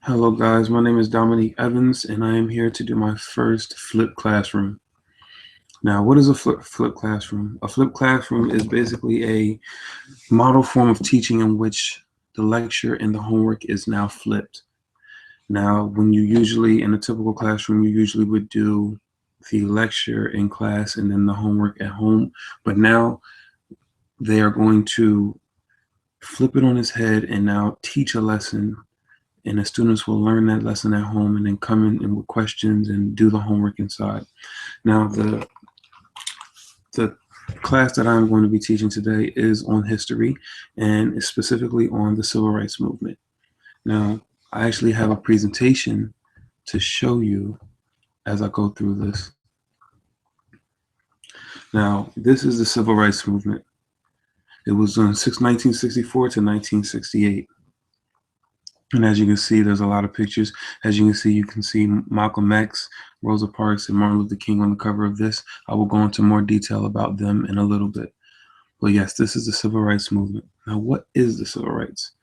Hello guys, my name is Dominique Evans and I am here to do my first flipped classroom. Now, what is a flip classroom? A flipped classroom is basically a model form of teaching in which the lecture and the homework is now flipped. Now, when you usually, in a typical classroom, you usually would do the lecture in class and then the homework at home, but now they are going to flip it on its head and now teach a lesson, and the students will learn that lesson at home and then come in and with questions and do the homework inside. Now, the class that I'm going to be teaching today is on history and specifically on the civil rights movement. Now, I actually have a presentation to show you as I go through this. Now, this is the civil rights movement. It was on 1964 to 1968. And as you can see, there's a lot of pictures. As you can see Malcolm X, Rosa Parks, and Martin Luther King on the cover of this. I will go into more detail about them in a little bit. But yes, this is the civil rights movement. Now, what is the civil rights?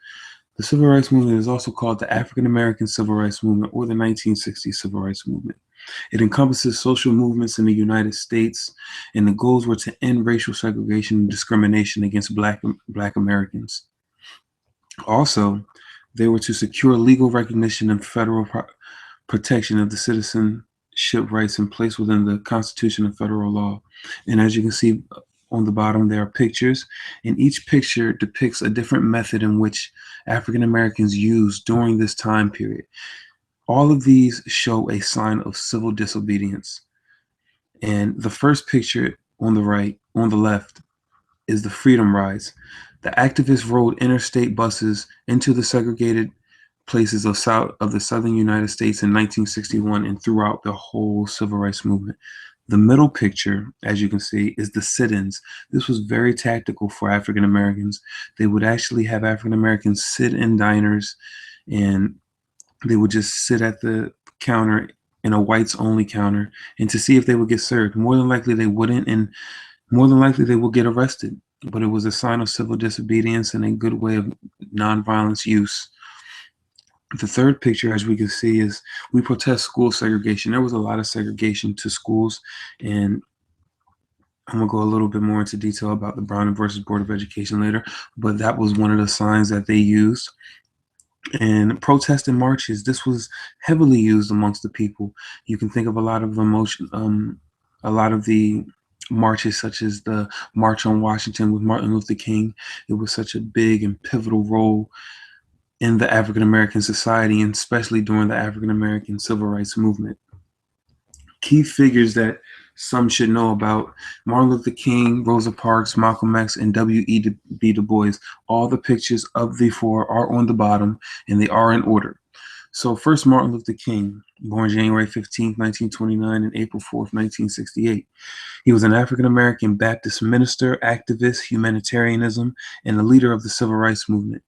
The civil rights movement is also called the African American Civil Rights Movement or the 1960s Civil Rights Movement. It encompasses social movements in the United States, and the goals were to end racial segregation and discrimination against Black Americans. Also, they were to secure legal recognition and federal protection of the citizenship rights in place within the Constitution and federal law. And as you can see on the bottom, there are pictures, and each picture depicts a different method in which African Americans used during this time period. All of these show a sign of civil disobedience. And the first picture on the left, is the Freedom Rides. The activists rode interstate buses into the segregated places of the southern United States in 1961 and throughout the whole civil rights movement. The middle picture, as you can see, is the sit-ins. This was very tactical for African Americans. They would actually have African Americans sit in diners, and they would just sit at the counter, in a whites only counter, and to see if they would get served. More than likely they wouldn't, and more than likely they will get arrested. But it was a sign of civil disobedience and a good way of nonviolence use. The third picture, as we can see, is we protest school segregation. There was a lot of segregation to schools, and I'm gonna go a little bit more into detail about the Brown versus Board of Education later, but that was one of the signs that they used. And protest and marches, this was heavily used amongst the people. You can think of a lot of emotion, a lot of the marches, such as the March on Washington with Martin Luther King. It was such a big and pivotal role in the African American society, and especially during the African American civil rights movement. Key figures that some should know about: Martin Luther King, Rosa Parks, Malcolm X, and W.E.B. Du Bois. All the pictures of the four are on the bottom, and they are in order. So first, Martin Luther King, born January 15th, 1929 and April 4th, 1968. He was an African-American Baptist minister, activist, humanitarianism, and a leader of the civil rights movement.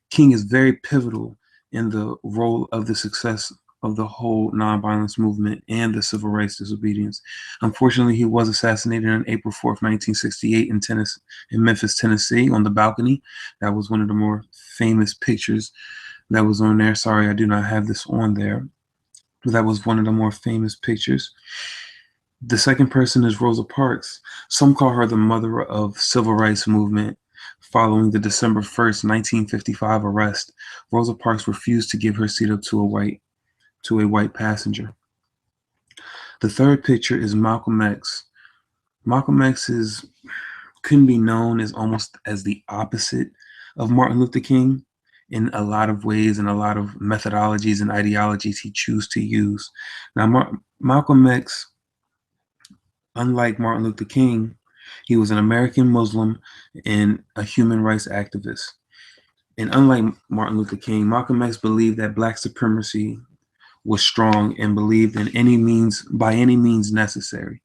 King is very pivotal in the role of the success of the whole nonviolence movement and the civil rights disobedience. Unfortunately, he was assassinated on April 4th, 1968 in Memphis, Tennessee, on the balcony. That was one of the more famous pictures that was on there. Sorry, I do not have this on there. But that was one of the more famous pictures. The second person is Rosa Parks. Some call her the mother of civil rights movement. Following the December 1st, 1955 arrest, Rosa Parks refused to give her seat up to a white passenger. The third picture is Malcolm X. Malcolm X couldn't be known as almost as the opposite of Martin Luther King in a lot of ways and a lot of methodologies and ideologies he chose to use. Now, Malcolm X, unlike Martin Luther King, he was an American Muslim and a human rights activist. And unlike Martin Luther King, Malcolm X believed that Black supremacy was strong and believed by any means necessary.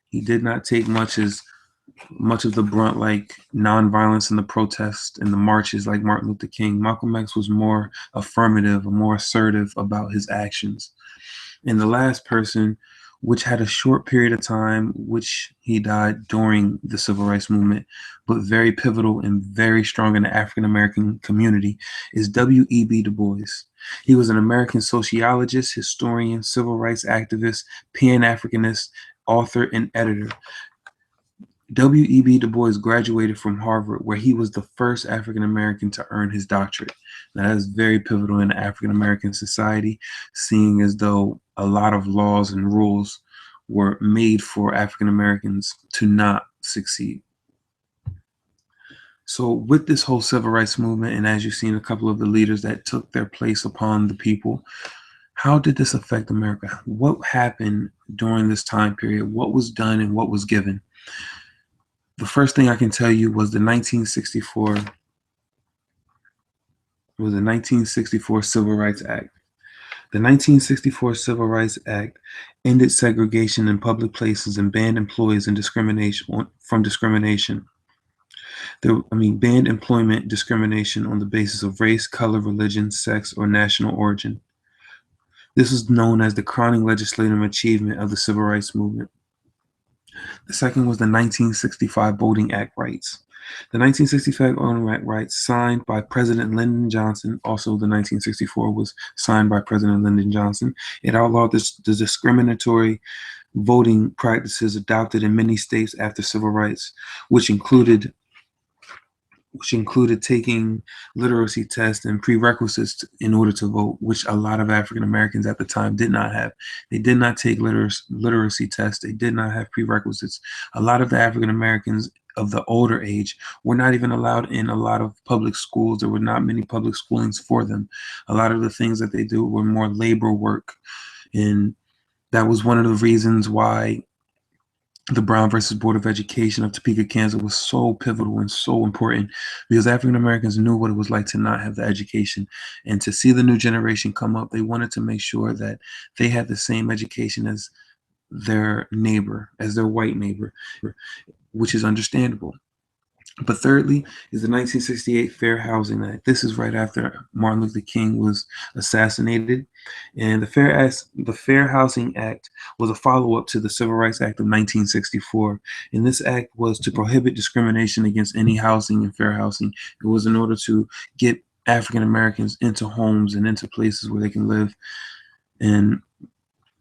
He did not take much of the brunt, like nonviolence in the protests and the marches, like Martin Luther King. Malcolm X was more affirmative, more assertive about his actions. And the last person which had a short period of time, which he died during the civil rights movement, but very pivotal and very strong in the African American community, is W.E.B. Du Bois. He was an American sociologist, historian, civil rights activist, Pan-Africanist, author, and editor. W.E.B. Du Bois graduated from Harvard, where he was the first African American to earn his doctorate. Now, that is very pivotal in African American society, seeing as though a lot of laws and rules were made for African Americans to not succeed. So, with this whole civil rights movement, and as you've seen a couple of the leaders that took their place upon the people, how did this affect America? What happened during this time period? What was done and what was given? The first thing I can tell you was the 1964 Civil Rights Act. The 1964 Civil Rights Act ended segregation in public places and banned employees and from discrimination. Banned employment discrimination on the basis of race, color, religion, sex, or national origin. This is known as the crowning legislative achievement of the civil rights movement. The second was the 1965 Voting Act rights. The 1965 Voting Act rights, signed by President Lyndon Johnson, also the 1964 was signed by President Lyndon Johnson. It outlawed the discriminatory voting practices adopted in many states after civil rights, which included taking literacy tests and prerequisites in order to vote, which a lot of African Americans at the time did not have. They did not take literacy tests. They did not have prerequisites. A lot of the African Americans of the older age were not even allowed in a lot of public schools. There were not many public schoolings for them. A lot of the things that they do were more labor work. And that was one of the reasons why the Brown versus Board of Education of Topeka, Kansas was so pivotal and so important, because African Americans knew what it was like to not have the education. And to see the new generation come up, they wanted to make sure that they had the same education as their neighbor, as their white neighbor, which is understandable. But thirdly is the 1968 Fair Housing Act. This is right after Martin Luther King was assassinated. And the Fair Housing Act was a follow-up to the Civil Rights Act of 1964. And this act was to prohibit discrimination against any housing and fair housing. It was in order to get African Americans into homes and into places where they can live. And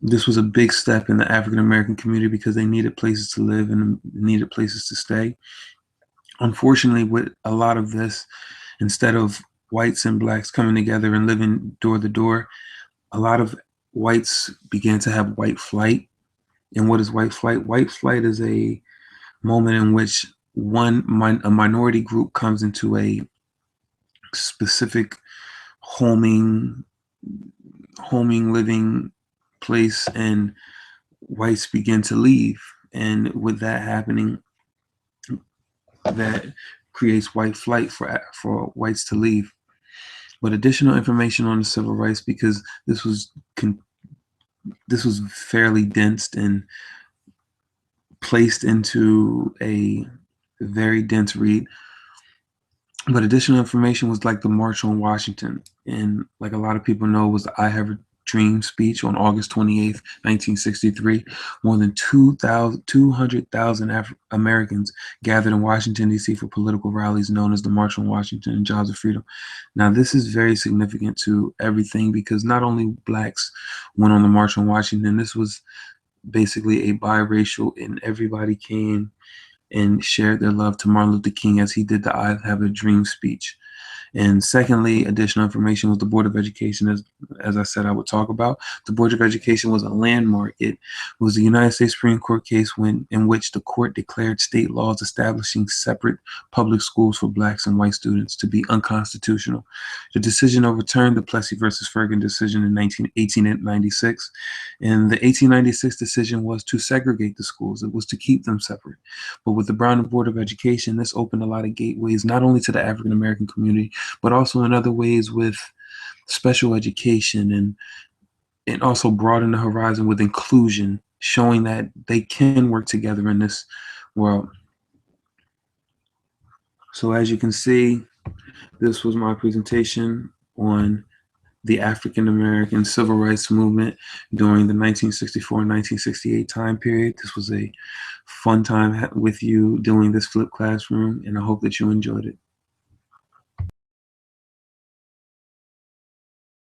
this was a big step in the African American community because they needed places to live and needed places to stay. Unfortunately, with a lot of this, instead of whites and blacks coming together and living door to door, a lot of whites began to have white flight. And what is white flight? White flight is a moment in which a minority group comes into a specific homing living place, and whites begin to leave. And with that happening, that creates white flight for whites to leave. But additional information on the civil rights, because this was fairly dense and placed into a very dense read. But additional information was like the March on Washington, and like a lot of people know, was the I Have a Dream speech on August 28th, 1963. More than 200,000 Americans gathered in Washington, D.C. for political rallies known as the March on Washington and Jaws of Freedom. Now, this is very significant to everything, because not only blacks went on the March on Washington, this was basically a biracial, and everybody came and shared their love to Martin Luther King as he did the I Have a Dream speech. And secondly, additional information was the Board of Education, as I said I would talk about. The Board of Education was a landmark. It was the United States Supreme Court case in which the court declared state laws establishing separate public schools for blacks and white students to be unconstitutional. The decision overturned the Plessy versus Ferguson decision in 1896. And the 1896 decision was to segregate the schools. It was to keep them separate. But with the Brown Board of Education, this opened a lot of gateways, not only to the African American community, but also in other ways with special education, and also broaden the horizon with inclusion, showing that they can work together in this world. So as you can see, this was my presentation on the African American Civil Rights Movement during the 1964 and 1968 time period. This was a fun time with you doing this flip classroom, and I hope that you enjoyed it.